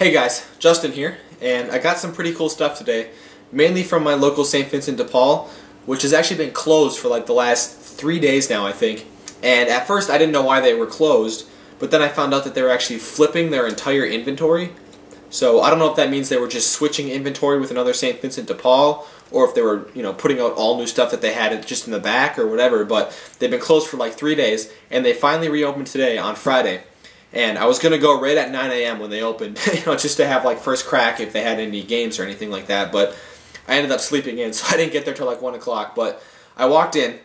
Hey guys, Justin here, and I got some pretty cool stuff today, mainly from my local St. Vincent de Paul, which has actually been closed for like the last 3 days now, I think. And at first I didn't know why they were closed, but then I found out that they were actually flipping their entire inventory. So I don't know if that means they were just switching inventory with another St. Vincent de Paul, or if they were, putting out all new stuff that they had just in the back or whatever, but they've been closed for like 3 days, and they finally reopened today on Friday. And I was going to go right at 9 a.m. when they opened, just to have like first crack if they had any games or anything like that, but I ended up sleeping in, so I didn't get there till like 1 o'clock, but I walked in,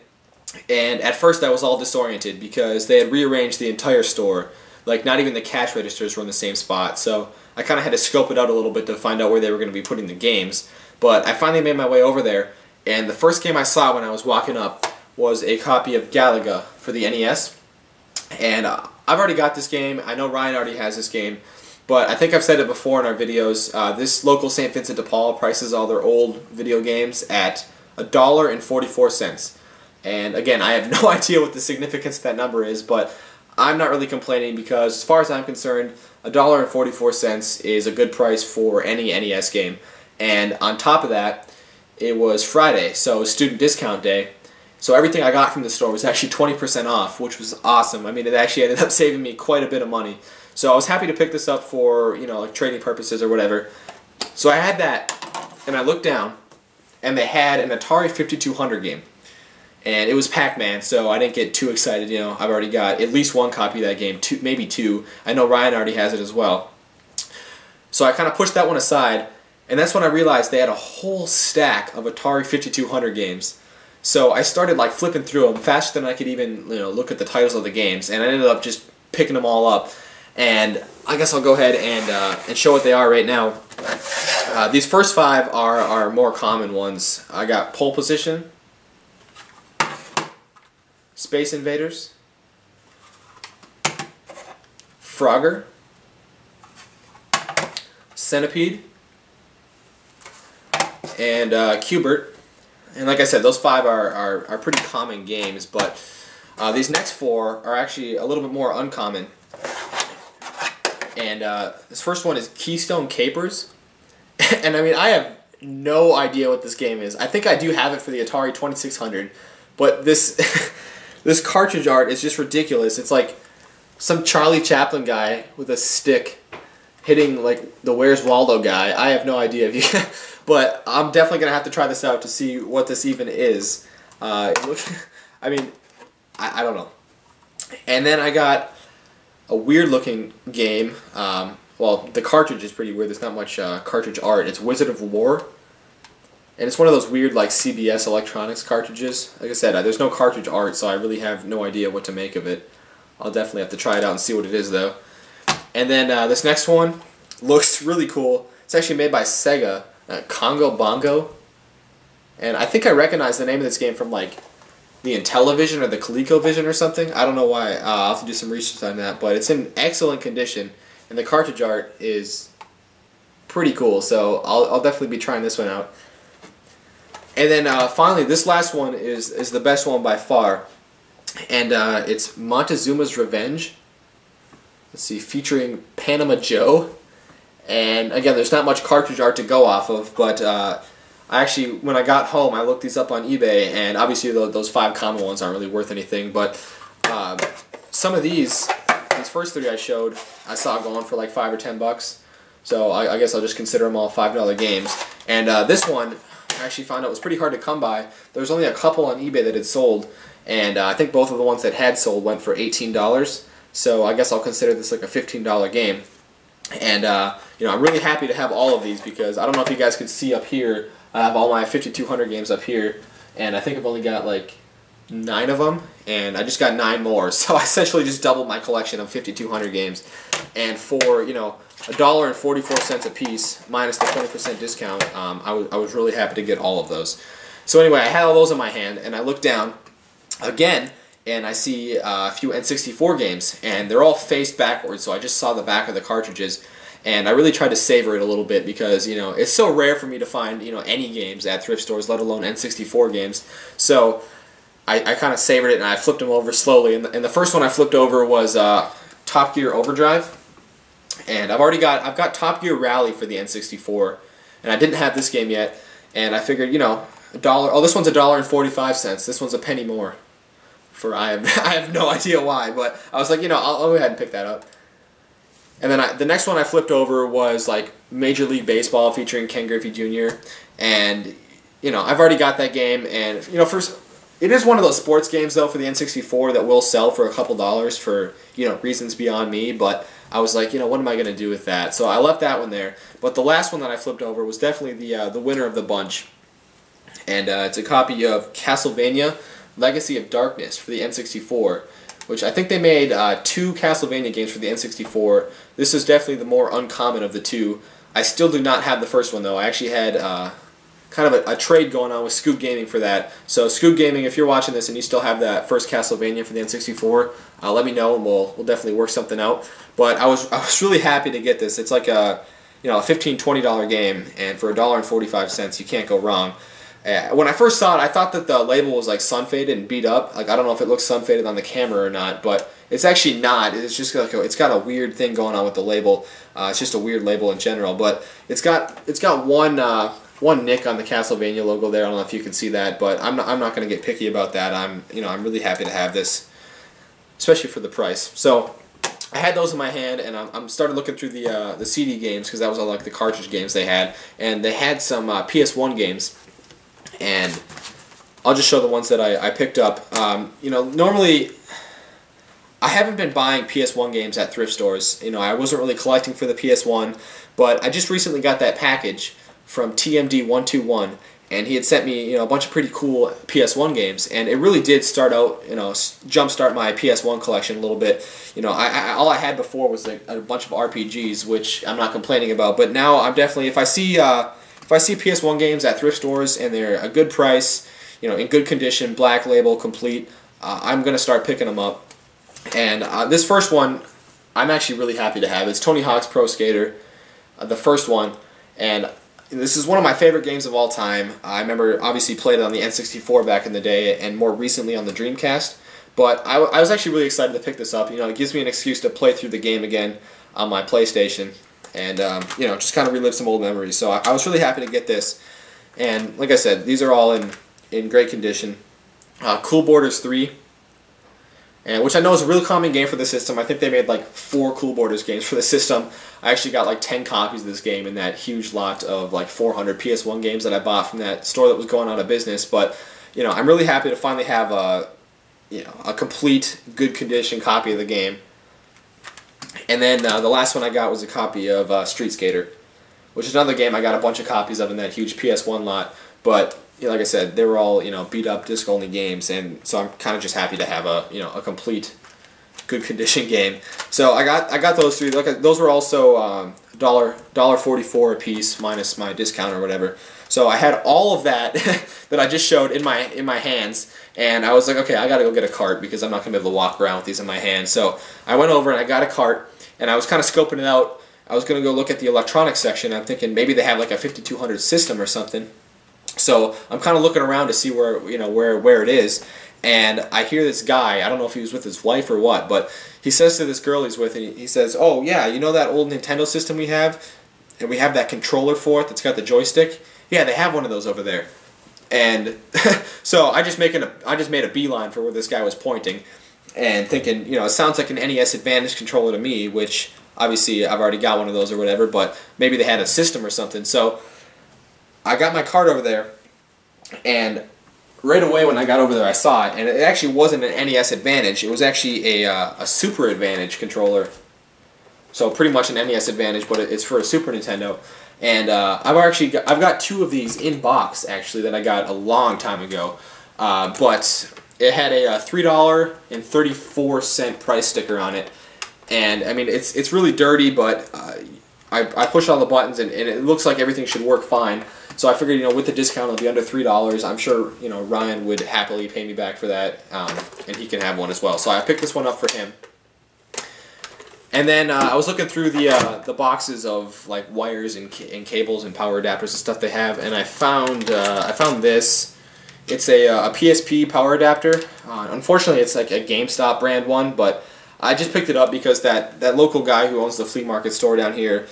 and at first I was all disoriented because they had rearranged the entire store. Like, not even the cash registers were in the same spot, so I kind of had to scope it out a little bit to find out where they were going to be putting the games. But I finally made my way over there, and the first game I saw when I was walking up was a copy of Galaga for the NES. And I've already got this game. I know Ryan already has this game, but I think I've said it before in our videos. This local St. Vincent de Paul prices all their old video games at $1.44. And again, I have no idea what the significance of that number is, but I'm not really complaining because, as far as I'm concerned, $1.44 is a good price for any NES game. And on top of that, it was Friday, so student discount day. So everything I got from the store was actually 20% off, which was awesome. I mean, it actually ended up saving me quite a bit of money. So I was happy to pick this up for, like trading purposes or whatever. So I had that, and I looked down, and they had an Atari 5200 game. And it was Pac-Man, so I didn't get too excited. I've already got at least one copy of that game, maybe two. I know Ryan already has it as well. So I kind of pushed that one aside, and that's when I realized they had a whole stack of Atari 5200 games. So I started like flipping through them faster than I could even look at the titles of the games, and I ended up just picking them all up. And I guess I'll go ahead and show what they are right now. These first 5 are more common ones. I got Pole Position, Space Invaders, Frogger, Centipede, and Cubert. And like I said, those 5 are pretty common games, but these next 4 are actually a little bit more uncommon. And this first one is Keystone Capers. And I mean, I have no idea what this game is. I think I do have it for the Atari 2600, but this this cartridge art is just ridiculous. It's like some Charlie Chaplin guy with a stick hitting like the Where's Waldo guy. I have no idea if you but I'm definitely going to have to try this out to see what this even is. I mean, I don't know. And then I got a weird looking game. Well, the cartridge is pretty weird. There's not much cartridge art. It's Wizard of War. And it's one of those weird like CBS Electronics cartridges. Like I said, there's no cartridge art, so I really have no idea what to make of it. I'll definitely have to try it out and see what it is, though. And then this next one looks really cool. It's actually made by Sega. Congo Bongo. And I think I recognize the name of this game from like the Intellivision or the ColecoVision or something. I don't know why. I'll have to do some research on that. But it's in excellent condition, and the cartridge art is pretty cool. So I'll definitely be trying this one out. And then finally, this last one is the best one by far. And it's Montezuma's Revenge. Let's see, featuring Panama Joe. And again, there's not much cartridge art to go off of, but I actually, when I got home, I looked these up on eBay, and obviously those 5 common ones aren't really worth anything, but some of these first 3 I showed, I saw going for like $5 or $10, so I guess I'll just consider them all $5 games. And this one, I actually found out was pretty hard to come by. There was only a couple on eBay that had sold, and I think both of the ones that had sold went for $18, so I guess I'll consider this like a $15 game. And I'm really happy to have all of these because I don't know if you guys can see up here, I have all my 5200 games up here, and I think I've only got like 9 of them, and I just got 9 more, so I essentially just doubled my collection of 5200 games. And for $1.44 a piece minus the 20% discount, I was really happy to get all of those. So anyway, I had all those in my hand, and I looked down again, and I see a few N64 games, and they're all faced backwards, so I just saw the back of the cartridges, and I really tried to savor it a little bit because, it's so rare for me to find, any games at thrift stores, let alone N64 games. So I kind of savored it, and I flipped them over slowly, and the first one I flipped over was Top Gear Overdrive, And I've got Top Gear Rally for the N64, and I didn't have this game yet, and I figured, you know, $1. Oh, this one's $1.45. This one's a penny more. I have no idea why, but I was like, you know, I'll go ahead and pick that up. And then the next one I flipped over was like Major League Baseball featuring Ken Griffey Jr. And you know, I've already got that game, and you know, it is one of those sports games though for the N64 that will sell for a couple dollars for, you know, reasons beyond me. But I was like, you know, what am I going to do with that? So I left that one there. But the last one that I flipped over was definitely the winner of the bunch, and it's a copy of Castlevania Legacy of Darkness for the N64, which I think they made 2 Castlevania games for the N64. This is definitely the more uncommon of the two. I still do not have the first one though. I actually had kind of a trade going on with Scoop Gaming for that. So Scoop Gaming, if you're watching this and you still have that first Castlevania for the N64, let me know and we'll definitely work something out. But I was really happy to get this. It's like a, you know, a $15, $20 game, and for $1.45 you can't go wrong. When I first saw it, I thought that the label was like sun faded and beat up. Like, I don't know if it looks sun faded on the camera or not, but it's actually not. It's just like it's got a weird thing going on with the label. It's just a weird label in general, but it's got one nick on the Castlevania logo there. I don't know if you can see that, but I'm not going to get picky about that. I'm really happy to have this, especially for the price. So I had those in my hand, and I'm started looking through the CD games, because that was all like the cartridge games they had, and they had some PS1 games. And I'll just show the ones that I picked up. You know, normally I haven't been buying PS1 games at thrift stores. You know, I wasn't really collecting for the PS1, but I just recently got that package from TMD121, and he had sent me, you know, a bunch of pretty cool PS1 games, and it really did start out, you know, jumpstart my PS1 collection a little bit. You know, all I had before was like a bunch of RPGs, which I'm not complaining about, but now I'm definitely, if I see PS1 games at thrift stores and they're a good price, you know, in good condition, black label, complete, I'm going to start picking them up. And this first one, I'm actually really happy to have. It's Tony Hawk's Pro Skater, the first one, and this is one of my favorite games of all time. I remember obviously played it on the N64 back in the day, and more recently on the Dreamcast. But I was actually really excited to pick this up. You know, it gives me an excuse to play through the game again on my PlayStation, and you know, just kind of relive some old memories. So I was really happy to get this, and like I said, these are all in great condition. Cool Borders 3, and which I know is a really common game for the system. I think they made like 4 Cool Borders games for the system. I actually got like 10 copies of this game in that huge lot of like 400 PS1 games that I bought from that store that was going out of business. But you know, I'm really happy to finally have a complete, good condition copy of the game. And then the last one I got was a copy of Street Skater, which is another game I got a bunch of copies of in that huge PS1 lot. But you know, like I said, they were all, you know, beat up disc-only games, and so I'm kind of just happy to have a complete, good condition game. So I got those 3. Look, those were also $1.44 a piece minus my discount or whatever. So I had all of that that I just showed in my hands, and I was like, okay, I gotta go get a cart because I'm not gonna be able to walk around with these in my hands. So I went over and I got a cart, and I was kind of scoping it out. I was gonna go look at the electronics section. I'm thinking maybe they have like a 5200 system or something. So I'm kind of looking around to see where it is, and I hear this guy. I don't know if he was with his wife or what, but he says to this girl he's with, and he says, "Oh yeah, you know that old Nintendo system we have, and we have that controller for it that's got the joystick. Yeah, they have one of those over there." And so I just made a beeline for where this guy was pointing, and thinking, you know, it sounds like an NES Advantage controller to me, which obviously I've already got one of those or whatever, but maybe they had a system or something. So I got my cart over there, and right away when I got over there I saw it, and it actually wasn't an NES Advantage. It was actually a Super Advantage controller. So pretty much an NES Advantage, but it's for a Super Nintendo. And I've got 2 of these in box actually that I got a long time ago, but it had a $3.34 price sticker on it, and I mean it's really dirty, but I pushed all the buttons and it looks like everything should work fine. So I figured, you know, with the discount it'll be under $3. I'm sure, you know, Ryan would happily pay me back for that, and he can have one as well. So I picked this one up for him. And then I was looking through the boxes of like wires and cables and power adapters and stuff they have, and I found this. It's a PSP power adapter. Unfortunately, it's like a GameStop brand one, but I just picked it up because that local guy who owns the flea market store down here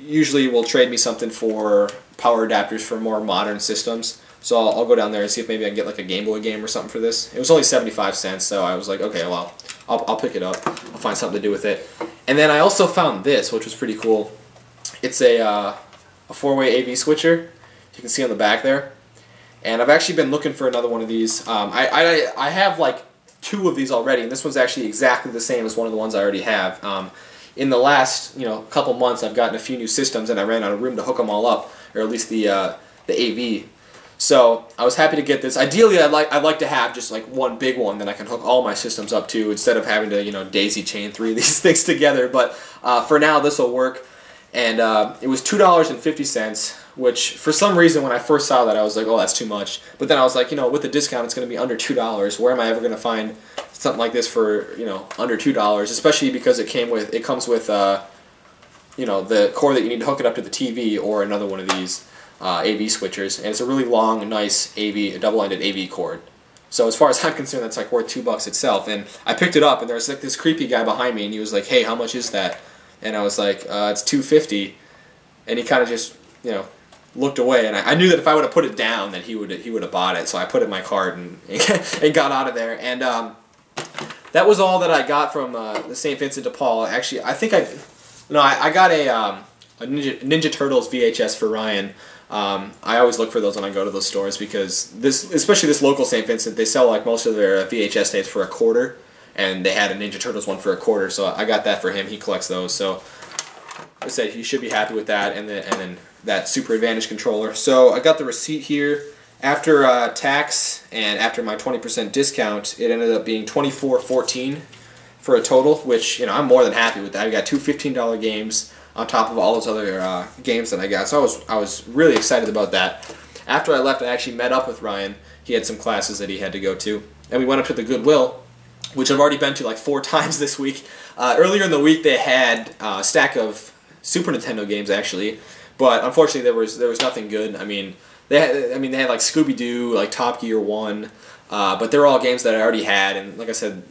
usually will trade me something for power adapters for more modern systems. So I'll go down there and see if maybe I can get like a Game Boy game or something for this. It was only 75 cents, so I was like, okay, well, I'll pick it up. I'll find something to do with it. And then I also found this, which was pretty cool. It's a 4-way AV switcher. You can see on the back there. And I've actually been looking for another one of these. I have like 2 of these already, and this one's actually exactly the same as one of the ones I already have. In the last couple months, I've gotten a few new systems, and I ran out of room to hook them all up, or at least the AV. So I was happy to get this. Ideally, I'd like to have just like one big one that I can hook all my systems up to, instead of having to daisy chain 3 of these things together. But for now, this will work. And it was $2.50, which for some reason when I first saw that I was like, oh, that's too much. But then I was like, with the discount, it's going to be under $2. Where am I ever going to find something like this for under $2? Especially because it comes with the cord that you need to hook it up to the TV, or another one of these AV switchers, and it's a really long, nice a double-ended AV cord. So as far as I'm concerned, that's like worth $2 itself. And I picked it up, and there's like this creepy guy behind me, and he was like, "Hey, how much is that?" And I was like, "It's $2.50." And he kind of just looked away, and I knew that if I would have put it down, that he would have bought it. So I put it in my cart and got out of there. And that was all that I got from the St. Vincent de Paul. Actually, I think I got a Ninja Turtles VHS for Ryan. I always look for those when I go to those stores, because especially this local St. Vincent, they sell like most of their VHS tapes for $0.25, and they had a Ninja Turtles one for $0.25, so I got that for him. He collects those, so I said he should be happy with that, and then that Super Advantage controller. So I got the receipt here. After tax and after my 20% discount, it ended up being $24.14 for a total, which I'm more than happy with that. I got 2 $15 games on top of all those other games that I got. So I was really excited about that. After I left, I actually met up with Ryan. He had some classes that he had to go to. And we went up to the Goodwill, which I've already been to like 4 times this week. Earlier in the week, they had a stack of Super Nintendo games, actually. But unfortunately, there was nothing good. They had like Scooby-Doo, like Top Gear 1. But they were all games that I already had. And like I said,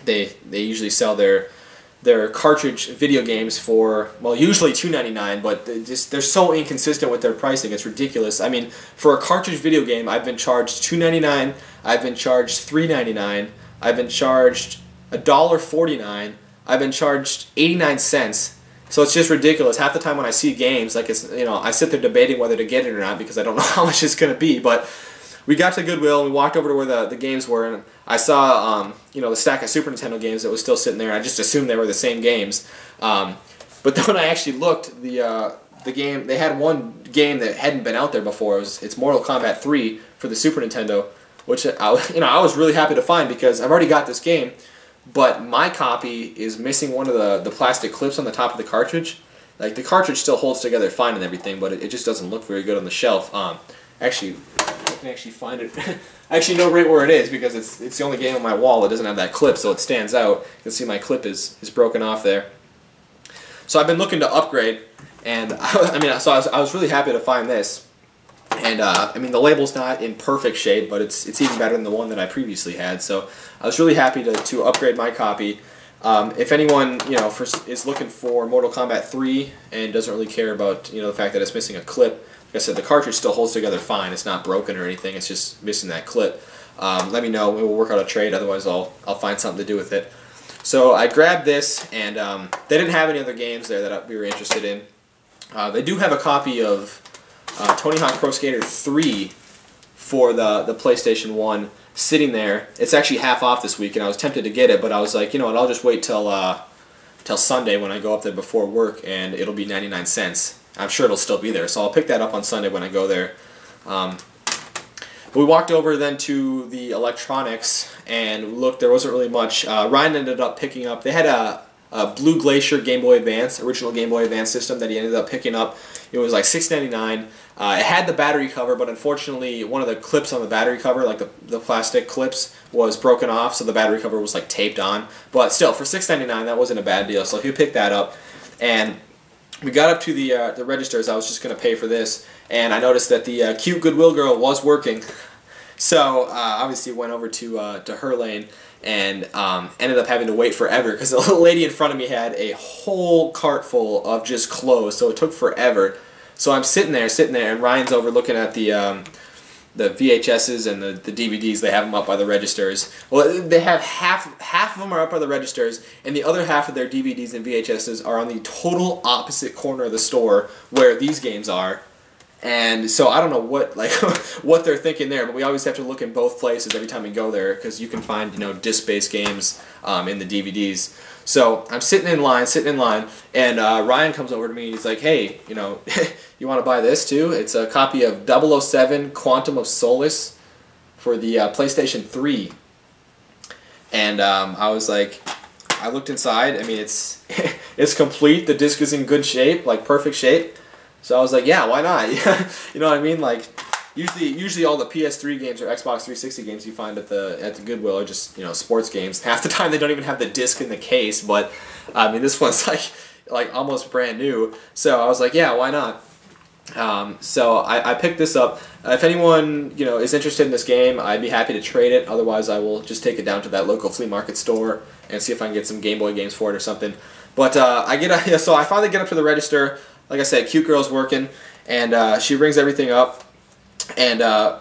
they usually sell their cartridge video games for, well, usually $2.99, but they're so inconsistent with their pricing. It's ridiculous. For a cartridge video game, I've been charged $2.99, I've been charged $3.99, I've been charged $1.49, I've been charged 89 cents. So it's just ridiculous. Half the time when I see games, like I sit there debating whether to get it or not, because I don't know how much it's going to be. But we got to Goodwill, and we walked over to where the games were, and I saw the stack of Super Nintendo games that was still sitting there, and I just assumed they were the same games. But then when I actually looked, the game, they had one game that hadn't been out there before. It's Mortal Kombat 3 for the Super Nintendo, which I was really happy to find, because I've already got this game, but my copy is missing one of the plastic clips on the top of the cartridge. Like, the cartridge still holds together fine and everything, but it just doesn't look very good on the shelf. Actually, I can actually find it. I actually know right where it is, because it's the only game on my wall that doesn't have that clip, so it stands out. You can see my clip is broken off there. So I've been looking to upgrade, and I was really happy to find this. And the label's not in perfect shape, but it's even better than the one that I previously had. So I was really happy to upgrade my copy. If anyone is looking for Mortal Kombat 3 and doesn't really care about the fact that it's missing a clip, like I said, the cartridge still holds together fine. It's not broken or anything. It's just missing that clip. Let me know. We'll work out a trade. Otherwise, I'll find something to do with it. So I grabbed this, and they didn't have any other games there that we were interested in. They do have a copy of Tony Hawk Pro Skater 3 for the PlayStation 1 sitting there. It's actually half off this week, and I was tempted to get it, but I was like, what, I'll just wait till Sunday when I go up there before work, and it'll be 99 cents. I'm sure it'll still be there, so I'll pick that up on Sunday when I go there. We walked over then to the electronics, and look, there wasn't really much. Ryan ended up picking up, they had a Blue Glacier Game Boy Advance, original Game Boy Advance system that he ended up picking up. It was like $6.99. It had the battery cover, but unfortunately one of the clips on the battery cover, like the plastic clips, was broken off, so the battery cover was like taped on. But still, for $6.99, that wasn't a bad deal, so he picked that up. And we got up to the registers. I was just going to pay for this, and I noticed that the cute Goodwill girl was working. So obviously went over to her lane and ended up having to wait forever because the little lady in front of me had a whole cart full of just clothes, so it took forever. So I'm sitting there, and Ryan's over looking at the VHSs and the DVDs. They have them up by the registers. Well, they have half of them are up by the registers, and the other half of their DVDs and VHSs are on the total opposite corner of the store where these games are. And so I don't know what what they're thinking there, but we always have to look in both places every time we go there because you can find disc-based games in the DVDs. So I'm sitting in line, and Ryan comes over to me and he's like, "Hey, you want to buy this too? It's a copy of 007 Quantum of Solace for the PlayStation 3." And I was like, I looked inside. I mean, it's it's complete. The disc is in good shape, like perfect shape. So I was like, yeah, why not? You know what I mean? Like, usually all the PS3 games or Xbox 360 games you find at the Goodwill are just sports games. Half the time they don't even have the disc in the case, but I mean this one's like almost brand new. So I was like, yeah, why not? So I picked this up. If anyone is interested in this game, I'd be happy to trade it. Otherwise, I will just take it down to that local flea market store and see if I can get some Game Boy games for it or something. But so I finally get up to the register. Like I said, cute girl's working, and she rings everything up, and I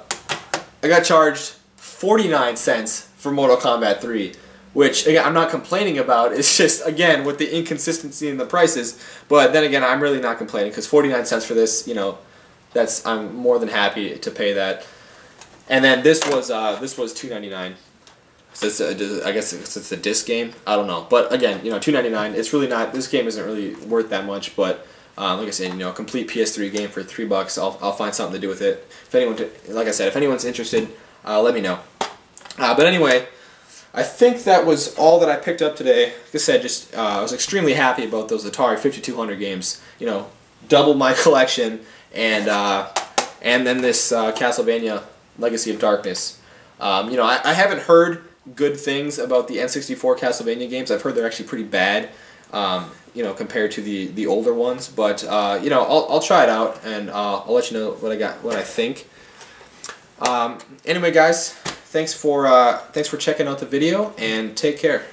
got charged 49 cents for Mortal Kombat 3, which, again, I'm not complaining about. It's just, again, with the inconsistency in the prices, but then again, I'm really not complaining, because 49 cents for this, I'm more than happy to pay that. And then this was $2.99. So I guess it's a disc game. I don't know, but again, $2.99. It's really not. This game isn't really worth that much, but like I said, a complete PS3 game for $3. I'll find something to do with it. If anyone's interested, let me know. But anyway, I think that was all that I picked up today. Like I said, I was extremely happy about those Atari 5200 games. Doubled my collection, and then this Castlevania Legacy of Darkness. I haven't heard good things about the N64 Castlevania games. I've heard they're actually pretty bad. Compared to the older ones, but I'll try it out, and I'll let you know what I think. Anyway, guys, thanks for checking out the video, and take care.